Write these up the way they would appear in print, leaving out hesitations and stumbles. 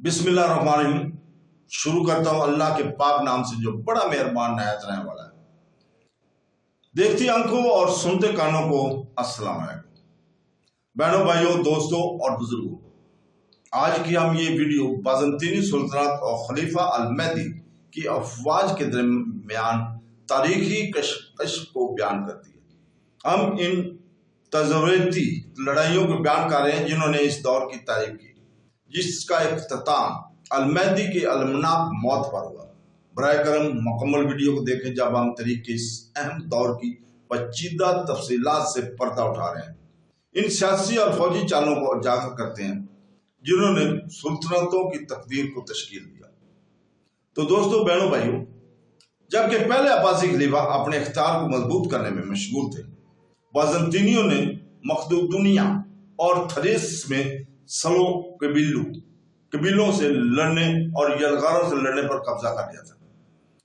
बिस्मिल्लाहिर्रहमानिर्रहीम। शुरू करता हूँ अल्लाह के पाक नाम से जो बड़ा मेहरबान नहायत रहने वाला है। देखती आंखों और सुनते कानों को अस्सलाम वालेकुम। बहनों, भाइयों, दोस्तों और बुजुर्गों, आज की हम ये वीडियो बाज़ंतीनी सुल्तनत और खलीफा अल-महदी की अफवाज के दरमियान तारीखी कशमकश को बयान करती है। हम इन तज़वुराती लड़ाइयों को बयान कर रहे हैं जिन्होंने इस दौर की तारीफ की, जिसका इख्तिताम अल-महदी के अलमनाक मौत पर हुआ। बराए करम मुकम्मल वीडियो को देखें जब हम तारीख के इस अहम दौर की पेचीदा तफसीलात से पर्दा उठा रहे हैं, इन सियासी और फौजी चालों को उजागर करते हैं जिन्होंने सुल्तनतों की तकदीर को तश्कील दिया। तो दोस्तों, बहनों, भाइयों, जबकि पहले अब्बासी खलीफा अपने इख्तियार को मजबूत करने में मशगूल थे, बाज़ंतीनियों ने मखदूनिया और थरेस में सलो कबीलों से लड़ने और यलगारों से लड़ने पर कब्जा कर लिया था।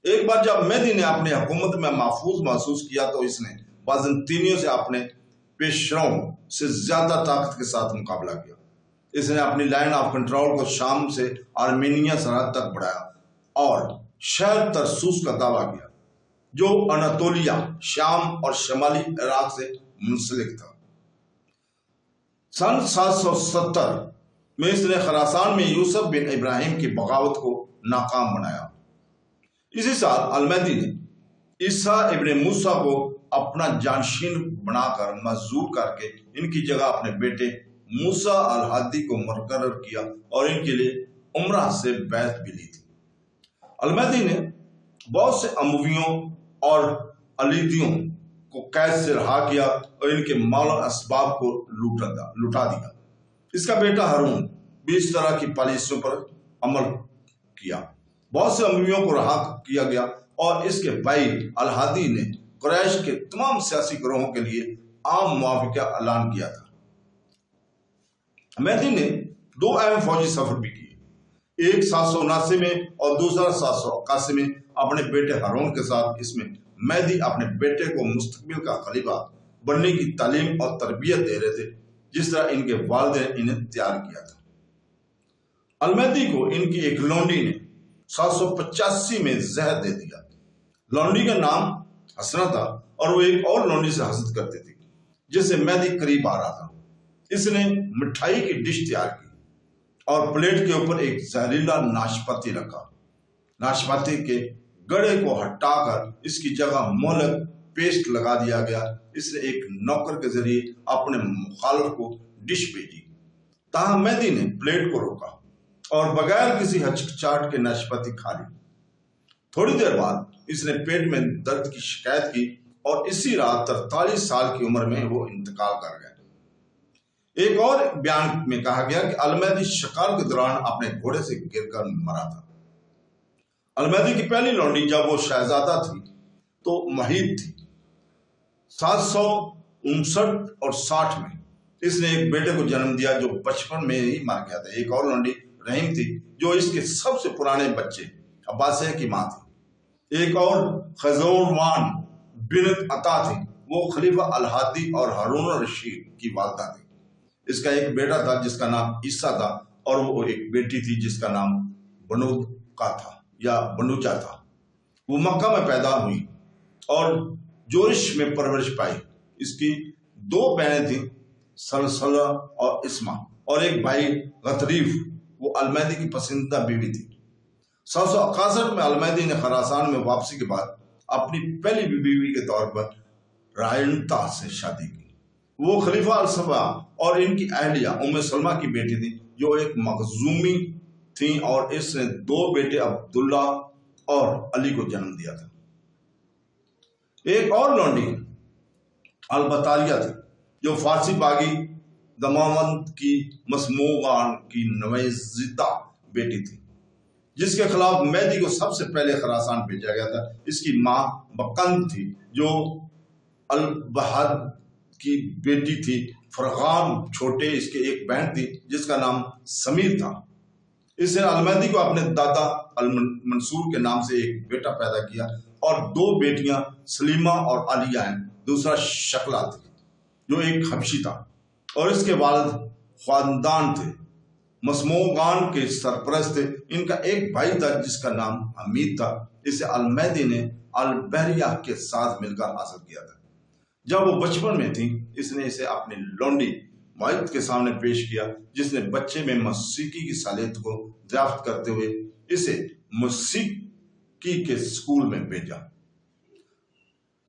एक बार जब महदी ने अपनी हुकूमत में महफूज महसूस किया तो इसने बाज़ंतीनियों से अपने पेशरों से ज्यादा ताकत के साथ मुकाबला किया। इसने अपनी लाइन ऑफ कंट्रोल को शाम से आर्मेनिया सरहद तक बढ़ाया और शहर तरसूस का दावा किया, जो अनातोलिया, शाम और शमाली इराक से मुंसलिक था। सन 770 में इसने खरासान में यूसुफ बिन इब्राहिम की बगावत को नाकाम बनाया। इसी साल अल-महदी ने ईसा इब्न मूसा को अपना जानशीन बनाकर मजबूर करके इनकी जगह अपने बेटे मूसा अल-हादी को मुकर्रर किया और इनके लिए उम्रा से बैत भी ली थी। अल-महदी ने बहुत से अमवियों और अलीदियों को कैद से रहा किया और इनके माल और असबाब को लुटा दिया। इसका बेटा हारून भी इस तरह की पॉलिसियों पर अमल किया। बहुत से अमवियों को रहा किया गया और इसके भाई अल-हादी ने कुरैश के तमाम सियासी ग्रोहों के लिए आम मुआफ़िका ऐलान किया था। महदी ने दो अहम फौजी सफर भी किए, एक 779 में और दूसरा 781 में अपने बेटे हारून के साथ। इसमें महदी अपने बेटे को मुस्तकबिल का खलीफा बनने की तालीम और तरबियत दे रहे थे, जिस तरह इनके वालिद ने इन्हें तैयार किया था। अल-महदी को इनकी एक लौंडी ने 785 में जहर दे दिया। लौंडी का नाम हसना था और वो एक और लौंडी से हसद करती थी जिससे महदी करीब आ रहा था। इसने मिठाई की डिश तैयार की और प्लेट के ऊपर एक जहरीला नाशपाती रखा। नाशपाती के गड़े को हटाकर इसकी जगह मोहलक पेस्ट लगा दिया गया। इसने एक नौकर के जरिए अपने मुखालिफ को डिश भेजी। ताहम महदी ने प्लेट को रोका और बगैर किसी हचकचाहट के नाशपाती खा ली। थोड़ी देर बाद इसने पेट में दर्द की शिकायत की और इसी रात 43 साल की उम्र में वो इंतकाल कर गए। एक और बयान में कहा गया कि अल-महदी शिकार के दौरान अपने घोड़े से गिरकर मरा था। अल-महदी की पहली लौंडी जब वो शहजादा थी तो महीद थी। 759 और 60 में इसने एक बेटे को जन्म दिया जो बचपन में ही मर गया था। एक और लौंडी रहीम थी जो इसके सबसे पुराने बच्चे अब्बासिया की मां थी। एक और खजौरवान बिनत अता थी, वो खलीफा अल-हादी और हारून रशीद की वालदा थी। इसका एक बेटा था जिसका नाम ईसा था और वो एक बेटी थी जिसका नाम बनूका था या बनूचा था। वो मक्का में पैदा हुई और जोरिश में परवरिश पाई। इसकी दो बहनें थीं, सलसला और इस्मा, और एक भाई गतरीफ। वो अल-महदी की पसंदीदा बीवी थी। 761 में अल-महदी ने खरासान में वापसी के बाद अपनी पहली बीवी के तौर पर रायनता से शादी की। वो खलीफा अल-सबा और इनकी अहलिया उम्मे सलमा की बेटी थी जो एक मखजूमी थी और इसने दो बेटे अब्दुल्ला और अली को जन्म दिया था। एक और लौंडी अल-बतालिया थी जो फारसी बागी दमावंद की मसमूगान की नवेज़िदा बेटी थी, जिसके खिलाफ महदी को सबसे पहले खरासान भेजा गया था। इसकी मां बकंद थी जो अल-बहद की बेटी थी। फरगान छोटे इसके एक बहन थी जिसका नाम समीर था। इसने अल-महदी को अपने दादा अल-मंसूर के नाम से एक बेटा पैदा किया और दो बेटियां सलीमा और आलिया हैं। दूसरा शक्ला थी जो एक हबशी था और इसके वालिद खानदान थे। مسموغان کے سرپرست تھے۔ ان کا ایک بھائی تھا جس کا نام حمید تھا، اسے المہدی نے البریہ کے ساتھ مل کر حاصل کیا تھا۔ جب وہ بچپن میں تھی اس نے اسے اپنی لونڈی معد کے سامنے پیش کیا، جس نے بچے میں موسیقی کی صلاحیت کو دریافت کرتے ہوئے اسے موسیقی کے اسکول میں بھیجا۔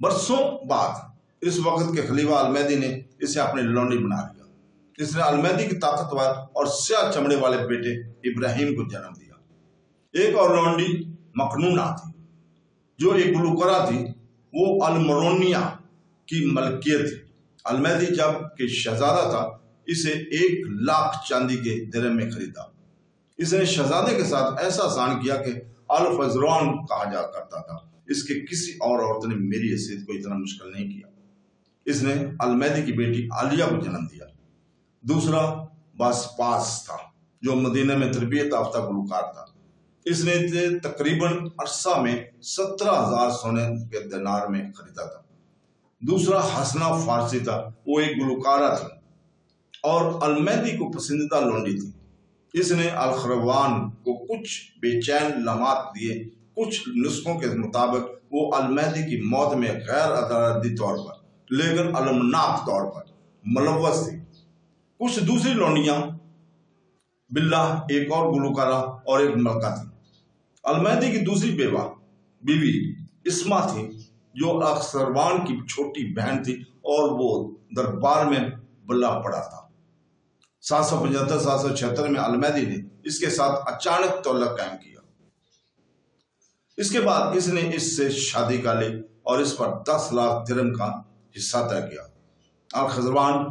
برسوں بعد اس وقت کے خلیفہ المہدی نے اسے اپنی لونڈی بنا لیا۔ اس نے المہدی کی طاقتور اور سیاہ چمڑے والے بیٹے ابراہیم کو جنم دیا۔ ایک اور لونڈی مکنونہ تھی جو ایک گلوکارہ تھی، وہ المرونیہ کی ملکیت تھی۔ المہدی جب کہ شہزادہ تھا اسے 1,00,000 چاندی کے درہم میں خریدا۔ اس نے شہزادے کے ساتھ ایسا احسان کیا کہ الفزران کہا جا کرتا تھا۔ اس کے کسی اور عورت نے میری حیثیت کو اتنا مشکل نہیں کیا۔ اس نے المہدی کی بیٹی عالیہ کو جنم دیا۔ دوسرا باسپاس تھا جو مدینہ میں تربیت یافتہ گلوکار تھا۔ اس نے تقریباً عرصہ میں 17,000 سونے کے دینار میں خریدا تھا۔ دوسرا حسنہ فارسی تھا، وہ ایک گلوکارہ تھی اور المہدی کو پسندیدہ لونڈی تھی۔ اس نے الخروان کو کچھ بے چین لمحات دیے۔ کچھ نسخوں کے مطابق وہ المہدی کی موت میں غیر ارادی طور پر لیکن المناک طور پر ملوث تھی۔ کچھ دوسری لونڈیاں باللہ ایک اور گلوکارہ اور ایک ملکہ تھی۔ المہدی کی دوسری بیوی اسما تھی جو اخسروان کی چھوٹی بہن تھی اور وہ دربار میں بلا پڑا تھا۔ 775-776 میں المہدی نے اس کے ساتھ اچانک تعلق قائم کیا۔ اس کے بعد اس نے اس سے شادی کا لی اور اس پر 10,00,000 درہم کا حصہ طے کیا۔ الخزروان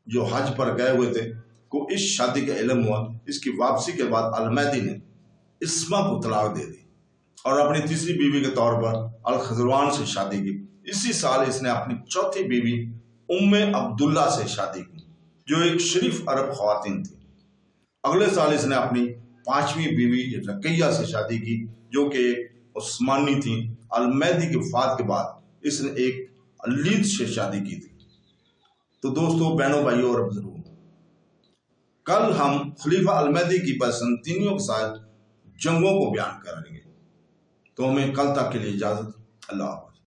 جو حج پر گئے ہوئے تھے کو اس شادی کا علم ہوا۔ اس کی واپسی کے بعد المہدی نے اسما کو طلاق دے دی اور اپنی تیسری بیوی کے طور پر الخزروان سے شادی کی۔ اسی سال اس نے اپنی چوتھی بیوی عبداللہ سے شادی کی جو ایک شریف عرب خواتین تھی۔ اگلے سال اس نے اپنی 5ویں بیوی رقیہ سے شادی کی جو کہ ایک عثمانی تھی۔ المہدی کی وفات کے بعد اس نے ایک علید سے شادی کی تھی۔ تو دوستو، بہنوں، بھائیوں اور بزرگوں، کل ہم خلیفہ المہدی کی بائزنطینیوں کے ساتھ جنگوں کو بیان کریں گے۔ تو ہمیں کل تک کے لیے اجازت۔ اللہ حافظ۔